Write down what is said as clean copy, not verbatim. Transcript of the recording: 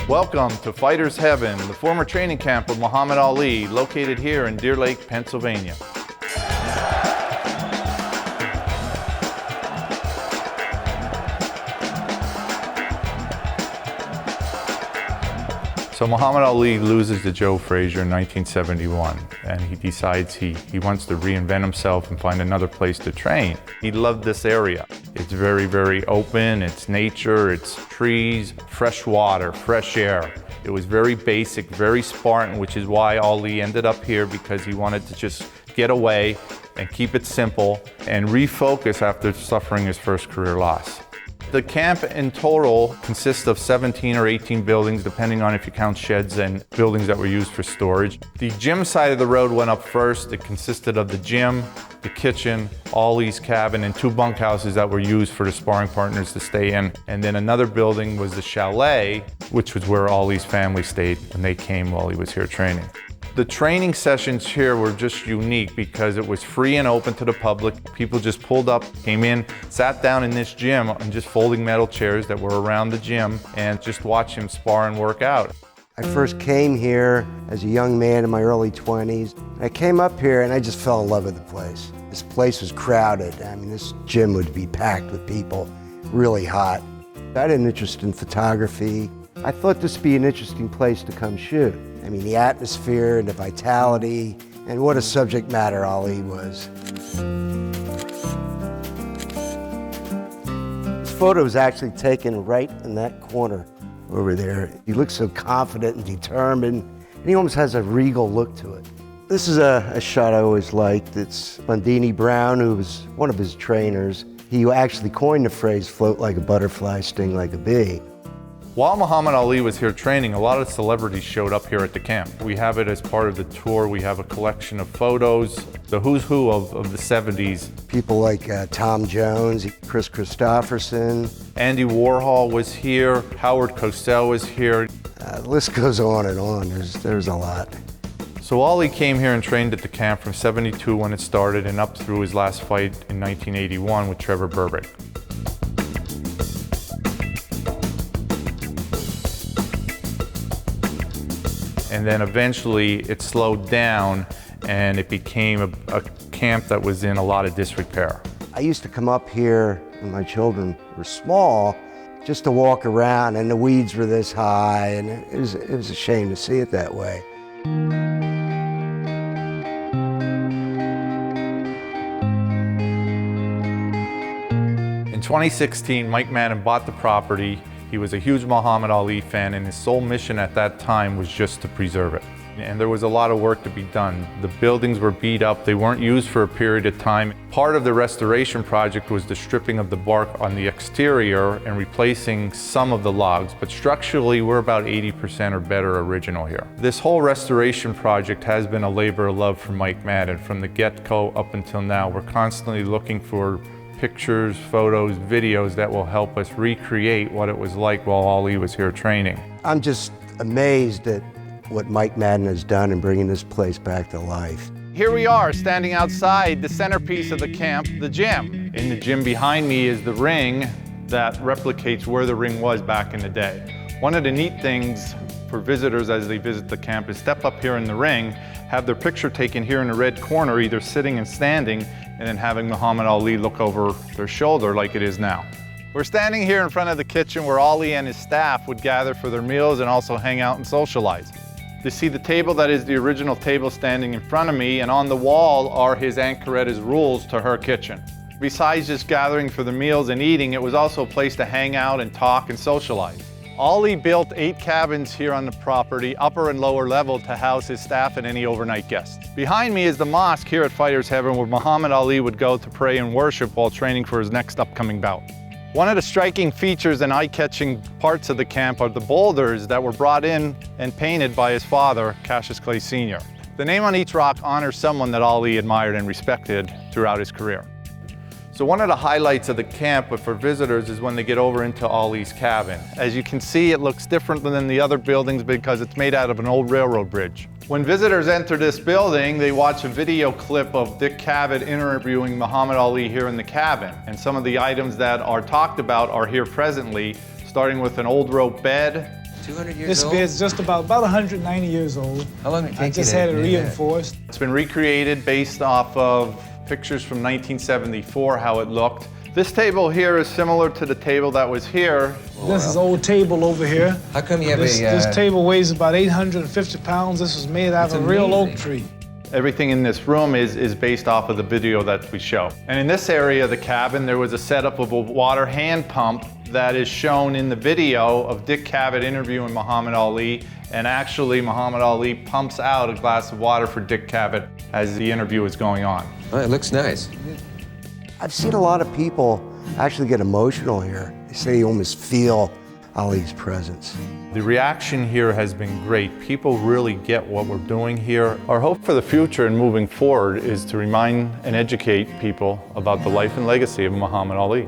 Welcome to Fighter's Heaven, the former training camp of Muhammad Ali, located here in Deer Lake, Pennsylvania. So Muhammad Ali loses to Joe Frazier in 1971, and he decides he wants to reinvent himself and find another place to train. He loved this area. It's very, very open, it's nature, it's trees, fresh water, fresh air. It was very basic, very Spartan, which is why Ali ended up here, because he wanted to just get away and keep it simple and refocus after suffering his first career loss. The camp in total consists of 17 or 18 buildings, depending on if you count sheds and buildings that were used for storage. The gym side of the road went up first. It consisted of the gym, the kitchen, Ali's cabin, and 2 bunkhouses that were used for the sparring partners to stay in. And then another building was the chalet, which was where Ali's family stayed when they came while he was here training. The training sessions here were just unique because it was free and open to the public. People just pulled up, came in, sat down in this gym on just folding metal chairs that were around the gym and just watched him spar and work out. I first came here as a young man in my early 20s. I came up here and I just fell in love with the place. This place was crowded. I mean, this gym would be packed with people, really hot. I had an interest in photography. I thought this would be an interesting place to come shoot. I mean, the atmosphere and the vitality, and what a subject matter Ali was. This photo was actually taken right in that corner over there. He looks so confident and determined, and he almost has a regal look to it. This is a shot I always liked. It's Bundini Brown, who was one of his trainers. He actually coined the phrase, float like a butterfly, sting like a bee. While Muhammad Ali was here training, a lot of celebrities showed up here at the camp. We have it as part of the tour. We have a collection of photos, the who's who of the 70s. People like Tom Jones, Chris Christopherson. Andy Warhol was here, Howard Cosell was here. The list goes on and on, there's a lot. So Ali came here and trained at the camp from '72 when it started and up through his last fight in 1981 with Trevor Berbick. And then eventually it slowed down and it became a camp that was in a lot of disrepair. I used to come up here when my children were small just to walk around, and the weeds were this high, and it was a shame to see it that way. In 2016, Mike Madden bought the property. He was a huge Muhammad Ali fan, and his sole mission at that time was just to preserve it. And there was a lot of work to be done. The buildings were beat up, they weren't used for a period of time. Part of the restoration project was the stripping of the bark on the exterior and replacing some of the logs, but structurally we're about 80% or better original here. This whole restoration project has been a labor of love for Mike Madden. From the get-go up until now, we're constantly looking for pictures, photos, videos that will help us recreate what it was like while Ali was here training. I'm just amazed at what Mike Madden has done in bringing this place back to life. Here we are, standing outside the centerpiece of the camp, the gym. In the gym behind me is the ring that replicates where the ring was back in the day. One of the neat things for visitors as they visit the camp is step up here in the ring, have their picture taken here in the red corner, either sitting and standing, and then having Muhammad Ali look over their shoulder like it is now. We're standing here in front of the kitchen where Ali and his staff would gather for their meals and also hang out and socialize. You see the table that is the original table standing in front of me, and on the wall are his Aunt Coretta's rules to her kitchen. Besides just gathering for the meals and eating, it was also a place to hang out and talk and socialize. Ali built 8 cabins here on the property, upper and lower level, to house his staff and any overnight guests. Behind me is the mosque here at Fighter's Heaven, where Muhammad Ali would go to pray and worship while training for his next upcoming bout. One of the striking features and eye-catching parts of the camp are the boulders that were brought in and painted by his father, Cassius Clay Sr. The name on each rock honors someone that Ali admired and respected throughout his career. So one of the highlights of the camp, but for visitors, is when they get over into Ali's cabin. As you can see, it looks different than the other buildings because it's made out of an old railroad bridge. When visitors enter this building, they watch a video clip of Dick Cavett interviewing Muhammad Ali here in the cabin. And some of the items that are talked about are here presently, starting with an old rope bed. 200 years This old? bed's just about 190 years old. How long did it take I you just to had it do that? reinforced. It's been recreated based off of pictures from 1974, how it looked. This table here is similar to the table that was here. This is old table over here. How come you have This table weighs about 850 pounds. This was made out of a real oak amazing. tree. Everything in this room is based off of the video that we show. And in this area of the cabin, there was a setup of a water hand pump that is shown in the video of Dick Cavett interviewing Muhammad Ali. And actually, Muhammad Ali pumps out a glass of water for Dick Cavett as the interview is going on. Oh, it looks nice. I've seen a lot of people actually get emotional here. They say you almost feel Ali's presence. The reaction here has been great. People really get what we're doing here. Our hope for the future and moving forward is to remind and educate people about the life and legacy of Muhammad Ali.